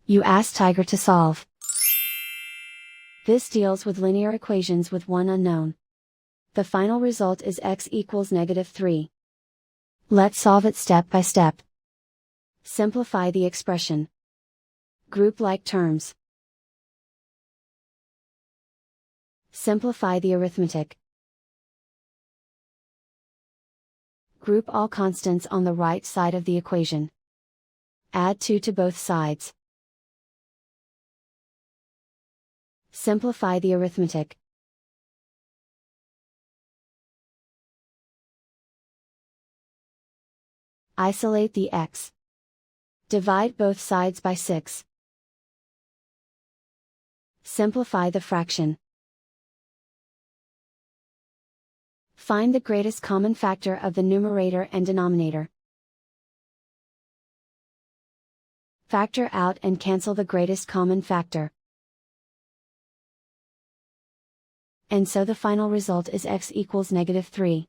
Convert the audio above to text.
You ask Tiger to solve. This deals with linear equations with one unknown. The final result is x equals -3. Let's solve it step by step. Simplify the expression. Group like terms. Simplify the arithmetic. Group all constants on the right side of the equation. Add 2 to both sides. Simplify the arithmetic. Isolate the x. Divide both sides by 6. Simplify the fraction. Find the greatest common factor of the numerator and denominator. Factor out and cancel the greatest common factor. And so the final result is x equals -3.